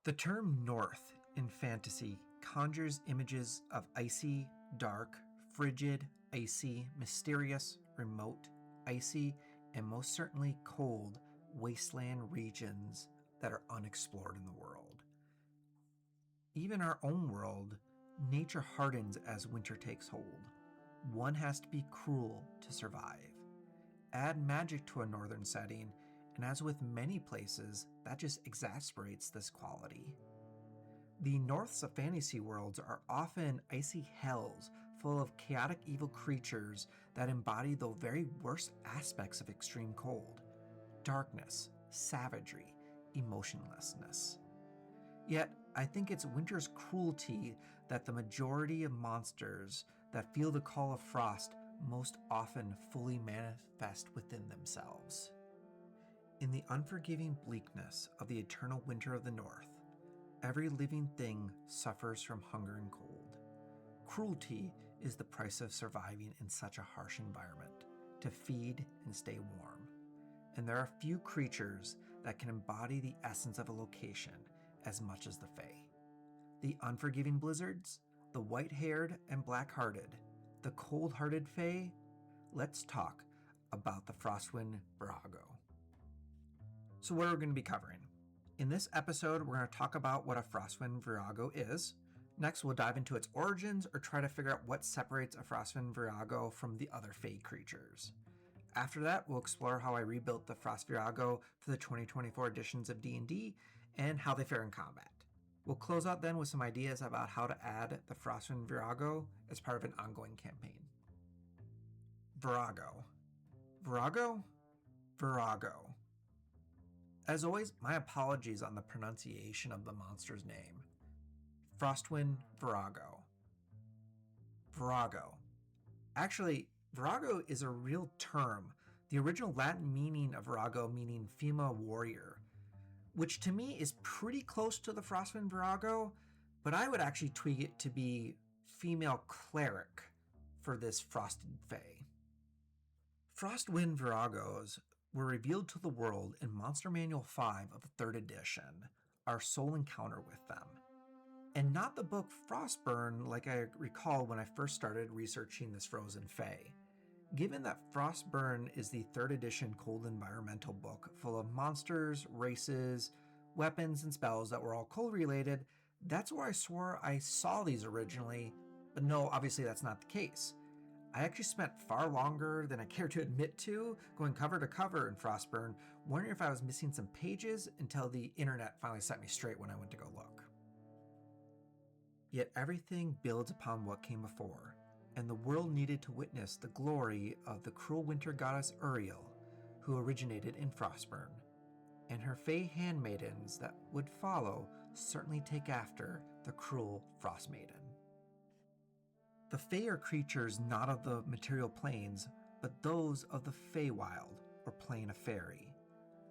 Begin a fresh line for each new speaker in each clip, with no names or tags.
The term North in fantasy conjures images of icy, dark, frigid, icy, mysterious, remote, icy, and most certainly cold wasteland regions that are unexplored in the world. Even our own world, nature hardens as winter takes hold. One has to be cruel to survive. Add magic to a northern setting, and as with many places, that just exasperates this quality. The North's fantasy worlds are often icy hells full of chaotic evil creatures that embody the very worst aspects of extreme cold: darkness, savagery, emotionlessness. Yet, I think it's winter's cruelty that the majority of monsters that feel the call of frost most often fully manifest within themselves. In the unforgiving bleakness of the eternal winter of the North, every living thing suffers from hunger and cold. Cruelty is the price of surviving in such a harsh environment, to feed and stay warm. And there are few creatures that can embody the essence of a location as much as the Fae. The unforgiving blizzards, the white-haired and black-hearted, the cold-hearted Fae. Let's talk about the Frostwind Virago. So what are we going to be covering? In this episode, we're going to talk about what a Frostwind Virago is. Next, we'll dive into its origins or try to figure out what separates a Frostwind Virago from the other Fae creatures. After that, we'll explore how I rebuilt the Frost Virago for the 2024 editions of D&D and how they fare in combat. We'll close out then with some ideas about how to add the Frostwind Virago as part of an ongoing campaign. Virago. Virago? Virago. As always, my apologies on the pronunciation of the monster's name. Frostwind Virago. Virago. Actually, Virago is a real term, the original Latin meaning of Virago meaning female warrior, which to me is pretty close to the Frostwind Virago, but I would actually tweak it to be female cleric for this frosted fae. Frostwind Viragos were revealed to the world in Monster Manual 5 of the 3rd edition, our sole encounter with them. And not the book Frostburn like I recall when I first started researching this frozen fae. Given that Frostburn is the 3rd edition cold environmental book full of monsters, races, weapons, and spells that were all cold related, that's where I swore I saw these originally, but no, obviously that's not the case. I actually spent far longer than I care to admit to going cover to cover in Frostburn, wondering if I was missing some pages until the internet finally set me straight when I went to go look. Yet everything builds upon what came before, and the world needed to witness the glory of the cruel winter goddess Uriel, who originated in Frostburn, and her fae handmaidens that would follow certainly take after the cruel Frost Maiden. The Fae are creatures not of the material planes, but those of the Feywild, or plane of fairy.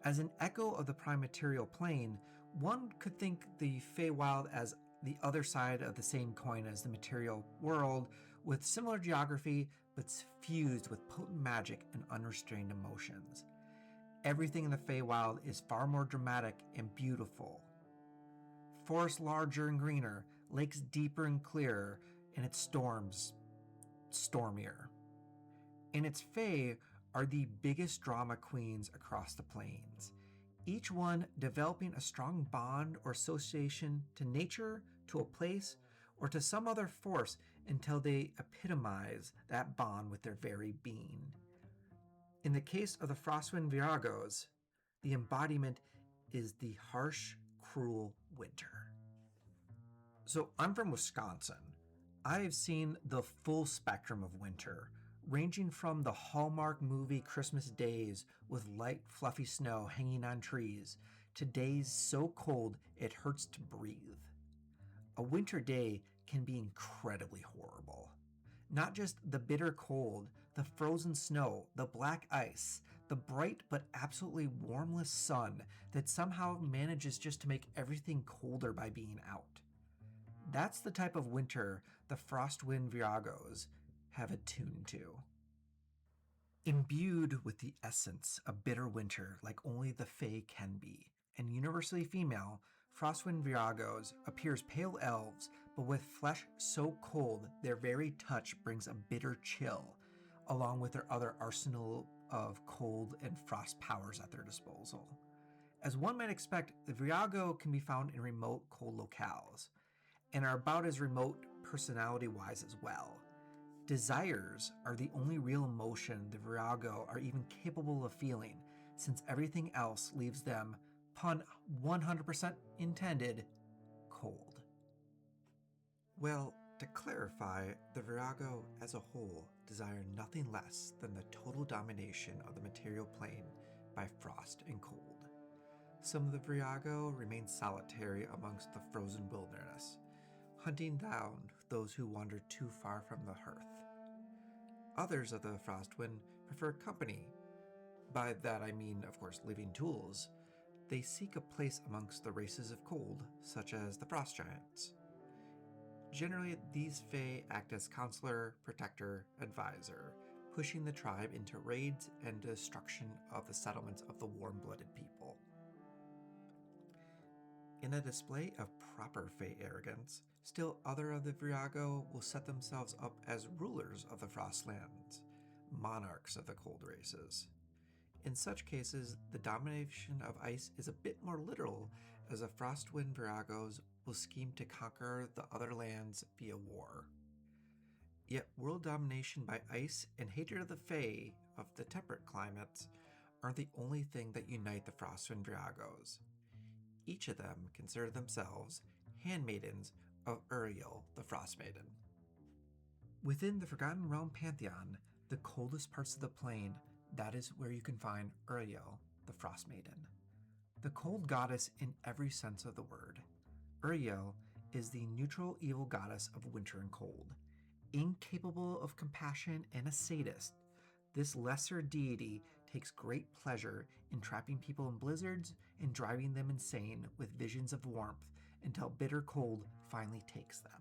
As an echo of the prime material plane, one could think the Feywild as the other side of the same coin as the material world, with similar geography, but fused with potent magic and unrestrained emotions. Everything in the Feywild is far more dramatic and beautiful. Forests larger and greener, lakes deeper and clearer, and its storms stormier. And its Fae are the biggest drama queens across the plains, each one developing a strong bond or association to nature, to a place, or to some other force until they epitomize that bond with their very being. In the case of the Frostwind Viragos, the embodiment is the harsh, cruel winter. So I'm from Wisconsin. I have seen the full spectrum of winter, ranging from the Hallmark movie Christmas days with light, fluffy snow hanging on trees, to days so cold it hurts to breathe. A winter day can be incredibly horrible. Not just the bitter cold, the frozen snow, the black ice, the bright but absolutely warmless sun that somehow manages just to make everything colder by being out. That's the type of winter the Frostwind Viragos have attuned to. Imbued with the essence of bitter winter like only the Fae can be, and universally female, Frostwind Viragos appear as pale elves, but with flesh so cold their very touch brings a bitter chill, along with their other arsenal of cold and frost powers at their disposal. As one might expect, the Virago can be found in remote cold locales, and are about as remote personality-wise as well. Desires are the only real emotion the Virago are even capable of feeling, since everything else leaves them, pun 100% intended, cold. Well, to clarify, the Virago as a whole desire nothing less than the total domination of the material plane by frost and cold. Some of the Virago remain solitary amongst the frozen wilderness, hunting down those who wander too far from the hearth. Others of the Frostwind prefer company. By that I mean, of course, living tools. They seek a place amongst the races of cold, such as the frost giants. Generally, these Fae act as counselor, protector, advisor, pushing the tribe into raids and destruction of the settlements of the warm-blooded people. In a display of proper Fae arrogance, still other of the Virago will set themselves up as rulers of the Frostlands, monarchs of the cold races. In such cases, the domination of ice is a bit more literal, as the Frostwind Viragos will scheme to conquer the other lands via war. Yet world domination by ice and hatred of the Fae of the temperate climates aren't the only thing that unite the Frostwind Viragos. Each of them consider themselves handmaidens of Uriel, the Frost Maiden. Within the Forgotten Realm pantheon, the coldest parts of the plane, that is where you can find Uriel, the Frost Maiden. The cold goddess in every sense of the word. Uriel is the neutral evil goddess of winter and cold. Incapable of compassion and a sadist, this lesser deity takes great pleasure in trapping people in blizzards and driving them insane with visions of warmth until bitter cold finally takes them.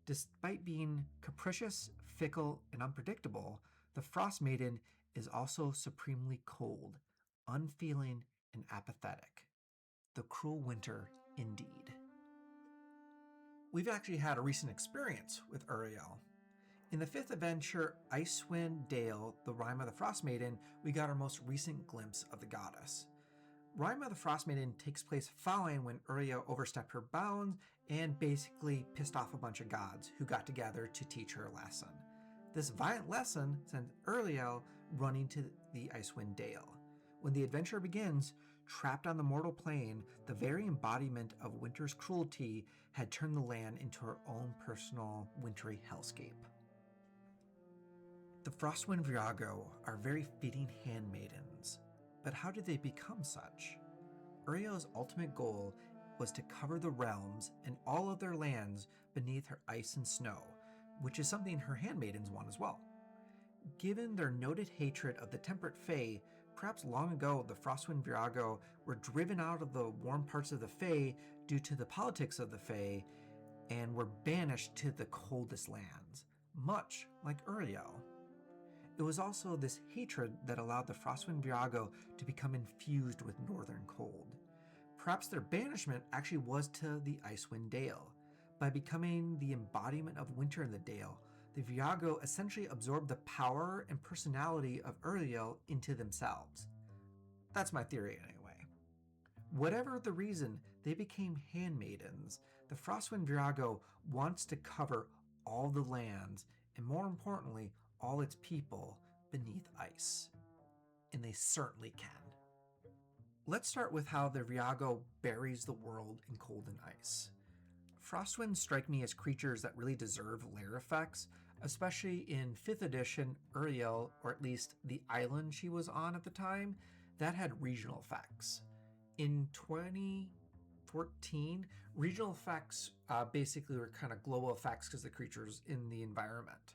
Despite being capricious, fickle, and unpredictable, the Frost Maiden is also supremely cold, unfeeling, and apathetic. The cruel winter indeed. We've actually had a recent experience with Uriel. In the fifth adventure, Icewind Dale, the Rime of the Frost Maiden, we got our most recent glimpse of the goddess. Rime of the Frost Maiden takes place following when Uriel overstepped her bounds and basically pissed off a bunch of gods who got together to teach her a lesson. This violent lesson sends Uriel running to the Icewind Dale. When the adventure begins, trapped on the mortal plane, the very embodiment of winter's cruelty had turned the land into her own personal wintry hellscape. The Frostwind Virago are very fitting handmaidens, but how did they become such? Uriel's ultimate goal was to cover the realms and all of their lands beneath her ice and snow, which is something her handmaidens want as well. Given their noted hatred of the temperate Fae, perhaps long ago the Frostwind Virago were driven out of the warm parts of the Fae due to the politics of the Fae and were banished to the coldest lands, much like Uriel. It was also this hatred that allowed the Frostwind Virago to become infused with northern cold. Perhaps their banishment actually was to the Icewind Dale. By becoming the embodiment of winter in the Dale, the Virago essentially absorbed the power and personality of Uriel into themselves. That's my theory anyway. Whatever the reason, they became handmaidens. The Frostwind Virago wants to cover all the lands, and more importantly, all its people beneath ice. And they certainly can. Let's start with how the Virago buries the world in cold and ice. Frostwinds strike me as creatures that really deserve lair effects, especially in 5th edition Uriel, or at least the island she was on at the time, that had regional effects. In 2014, regional effects basically were kind of global effects because the creatures in the environment.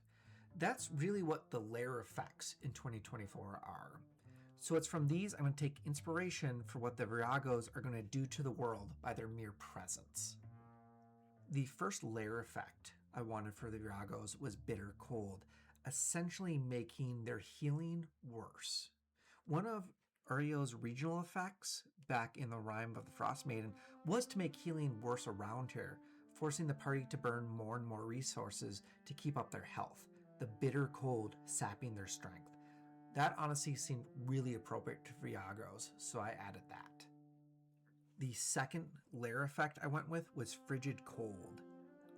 That's really what the lair effects in 2024 are. So it's from these I'm going to take inspiration for what the Viragos are going to do to the world by their mere presence. The first lair effect I wanted for the Viragos was bitter cold, essentially making their healing worse. One of Uriel's regional effects back in the Rime of the Frost Maiden was to make healing worse around her, forcing the party to burn more and more resources to keep up their health, the bitter cold sapping their strength. That honestly seemed really appropriate to Virago's, so I added that. The second lair effect I went with was Frigid Cold.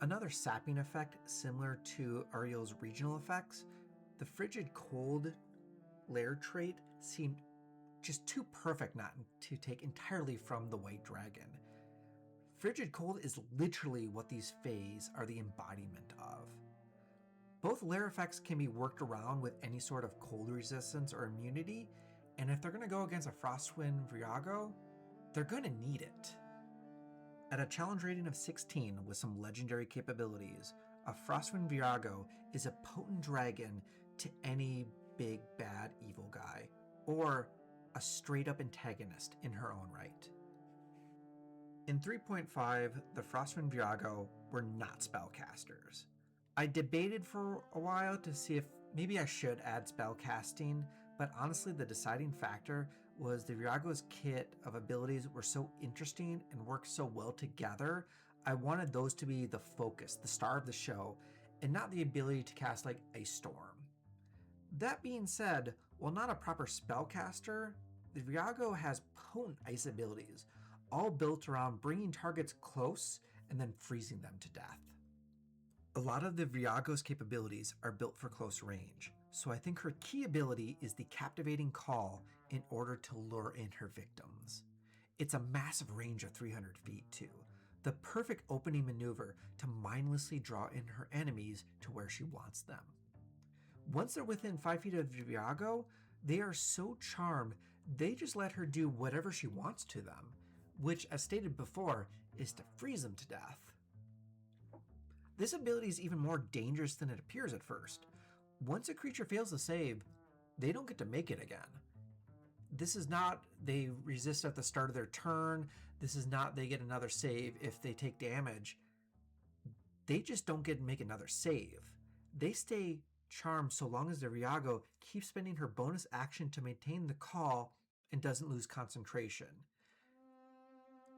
Another sapping effect similar to Ariel's regional effects, the Frigid Cold lair trait seemed just too perfect not to take entirely from the White Dragon. Frigid Cold is literally what these Fays are the embodiment of. Both lair effects can be worked around with any sort of cold resistance or immunity, and if they're going to go against a Frostwind Virago, they're going to need it. At a challenge rating of 16 with some legendary capabilities, a Frostwind Virago is a potent dragon to any big bad evil guy, or a straight up antagonist in her own right. In 3.5, the Frostwind Virago were not spellcasters. I debated for a while to see if maybe I should add spellcasting, but honestly the deciding factor was the Virago's kit of abilities were so interesting and worked so well together, I wanted those to be the focus, the star of the show, and not the ability to cast like a storm. That being said, while not a proper spellcaster, the Virago has potent ice abilities, all built around bringing targets close and then freezing them to death. A lot of the Virago's capabilities are built for close range, so I think her key ability is the captivating call in order to lure in her victims. It's a massive range of 300 feet too, the perfect opening maneuver to mindlessly draw in her enemies to where she wants them. Once they're within 5 feet of Virago, they are so charmed they just let her do whatever she wants to them, which, as stated before, is to freeze them to death. This ability is even more dangerous than it appears at first. Once a creature fails to save, they don't get to make it again. This is not they resist at the start of their turn. This is not they get another save if they take damage. They just don't get to make another save. They stay charmed so long as the Virago keeps spending her bonus action to maintain the call and doesn't lose concentration.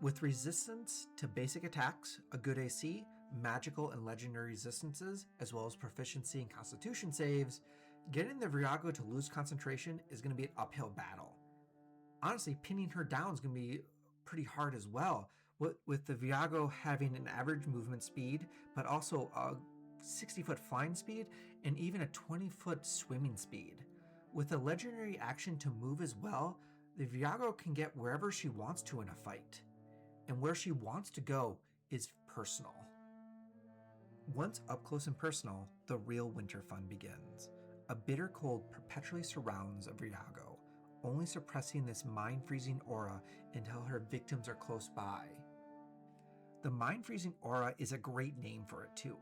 With resistance to basic attacks, a good AC, magical and legendary resistances, as well as proficiency in constitution saves, getting the Virago to lose concentration is going to be an uphill battle. Honestly, pinning her down is going to be pretty hard as well, with the Virago having an average movement speed, but also a 60-foot flying speed and even a 20-foot swimming speed. With a legendary action to move as well, the Virago can get wherever she wants to in a fight. And where she wants to go is personal. Once up close and personal, the real winter fun begins. A bitter cold perpetually surrounds a Virago, only suppressing this mind-freezing aura until her victims are close by. The mind-freezing aura is a great name for it too,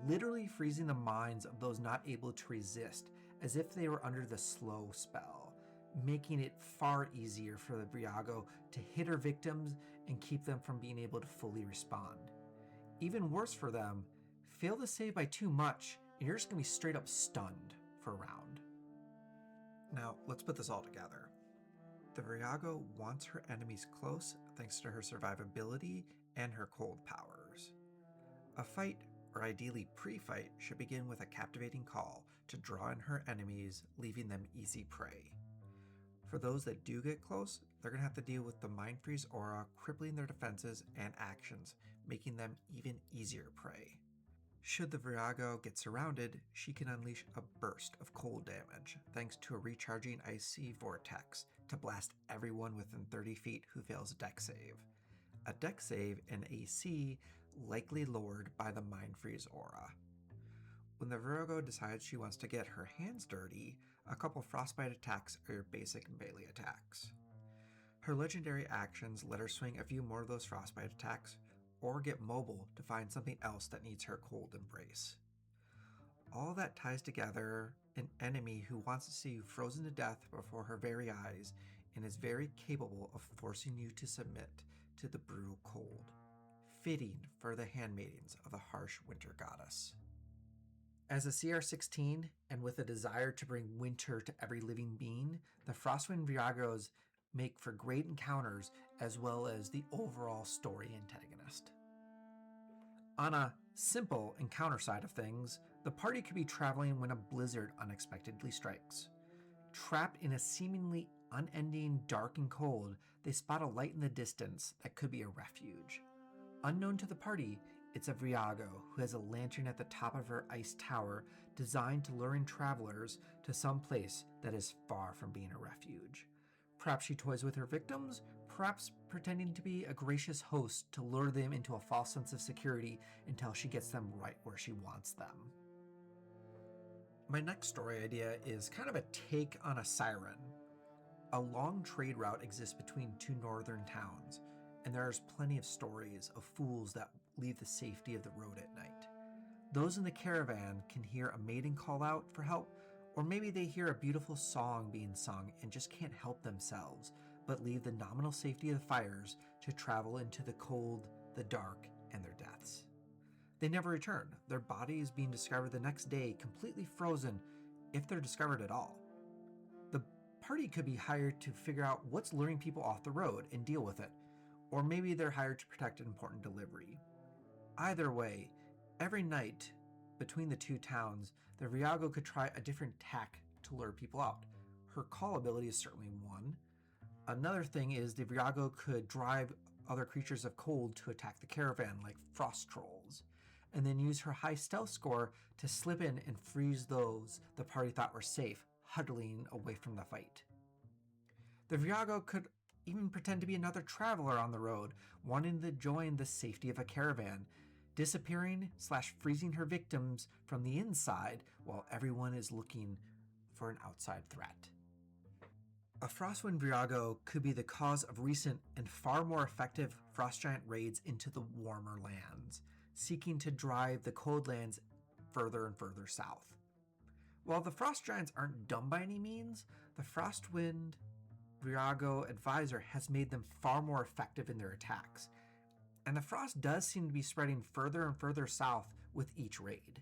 literally freezing the minds of those not able to resist, as if they were under the slow spell, making it far easier for the Virago to hit her victims and keep them from being able to fully respond. Even worse for them, fail to save by too much and you're just going to be straight up stunned for a round. Now, let's put this all together. The Virago wants her enemies close thanks to her survivability and her cold powers. A fight, or ideally pre-fight, should begin with a captivating call to draw in her enemies, leaving them easy prey. For those that do get close, they're going to have to deal with the Mind Freeze aura crippling their defenses and actions, making them even easier prey. Should the Virago get surrounded, she can unleash a burst of cold damage, thanks to a recharging icy vortex to blast everyone within 30 feet who fails a dex save. A dex save and AC likely lowered by the Mind Freeze aura. When the Virago decides she wants to get her hands dirty, a couple frostbite attacks are your basic melee attacks. Her legendary actions let her swing a few more of those frostbite attacks, or get mobile to find something else that needs her cold embrace. All that ties together an enemy who wants to see you frozen to death before her very eyes and is very capable of forcing you to submit to the brutal cold, fitting for the handmaidens of the harsh winter goddess. As a CR16, and with a desire to bring winter to every living being, the Frostwind Virago's make for great encounters as well as the overall story antagonist. On a simple encounter side of things, the party could be traveling when a blizzard unexpectedly strikes. Trapped in a seemingly unending dark and cold, they spot a light in the distance that could be a refuge. Unknown to the party, it's a Virago who has a lantern at the top of her ice tower designed to lure in travelers to some place that is far from being a refuge. Perhaps she toys with her victims, perhaps pretending to be a gracious host to lure them into a false sense of security until she gets them right where she wants them. My next story idea is kind of a take on a siren. A long trade route exists between two northern towns, and there's plenty of stories of fools that leave the safety of the road at night. Those in the caravan can hear a maiden call out for help, or maybe they hear a beautiful song being sung and just can't help themselves, but leave the nominal safety of the fires to travel into the cold, the dark, and their deaths. They never return, their bodies being discovered the next day completely frozen, if they're discovered at all. The party could be hired to figure out what's luring people off the road and deal with it, or maybe they're hired to protect an important delivery. Either way, every night between the two towns, the Virago could try a different tack to lure people out. Her call ability is certainly one. Another thing is the Virago could drive other creatures of cold to attack the caravan, like frost trolls, and then use her high stealth score to slip in and freeze those the party thought were safe, huddling away from the fight. The Virago could even pretend to be another traveler on the road, wanting to join the safety of a caravan, disappearing/freezing her victims from the inside while everyone is looking for an outside threat. A Frostwind Virago could be the cause of recent and far more effective frost giant raids into the warmer lands, seeking to drive the cold lands further and further south. While the frost giants aren't dumb by any means, the Frostwind Virago advisor has made them far more effective in their attacks, and the frost does seem to be spreading further and further south with each raid.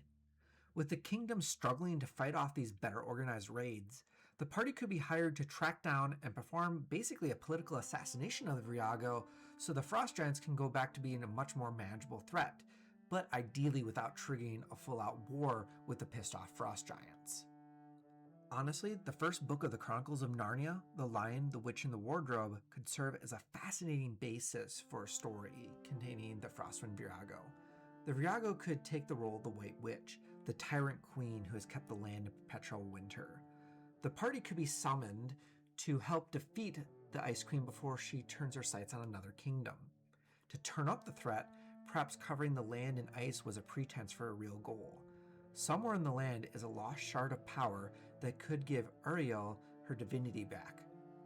With the kingdom struggling to fight off these better organized raids, the party could be hired to track down and perform basically a political assassination of the Virago so the frost giants can go back to being a much more manageable threat, but ideally without triggering a full-out war with the pissed off frost giants. Honestly, the first book of the Chronicles of Narnia, The Lion, the Witch, and the Wardrobe, could serve as a fascinating basis for a story containing the Frostwind Virago. The Virago could take the role of the White Witch, the tyrant queen who has kept the land in perpetual winter. The party could be summoned to help defeat the Ice Queen before she turns her sights on another kingdom. To turn up the threat, perhaps covering the land in ice was a pretense for a real goal. Somewhere in the land is a lost shard of power that could give Uriel her divinity back.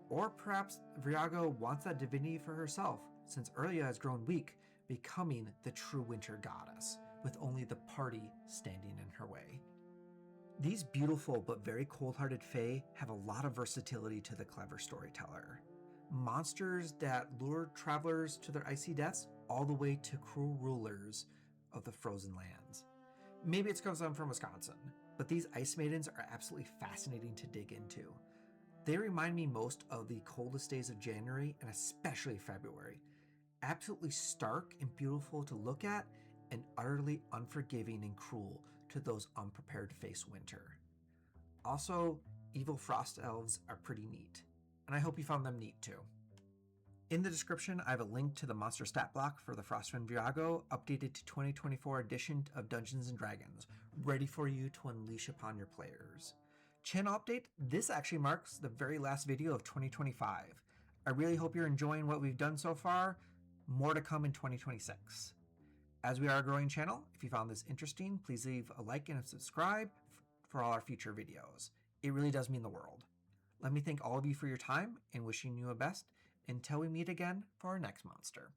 Or perhaps Virago wants that divinity for herself, since Uriel has grown weak, becoming the true winter goddess, with only the party standing in her way. These beautiful but very cold-hearted fae have a lot of versatility to the clever storyteller. Monsters that lure travelers to their icy deaths, all the way to cruel rulers of the frozen lands. Maybe it's because I'm from Wisconsin, but these ice maidens are absolutely fascinating to dig into. They remind me most of the coldest days of January and especially February. Absolutely stark and beautiful to look at, and utterly unforgiving and cruel to those unprepared to face winter. Also, evil frost elves are pretty neat, and I hope you found them neat too. In the description, I have a link to the monster stat block for the Frostwind Virago, updated to 2024 edition of Dungeons & Dragons, ready for you to unleash upon your players. Channel update, this actually marks the very last video of 2025. I really hope you're enjoying what we've done so far. More to come in 2026. As we are a growing channel, if you found this interesting, please leave a like and a subscribe for all our future videos. It really does mean the world. Let me thank all of you for your time and wishing you the best until we meet again for our next monster.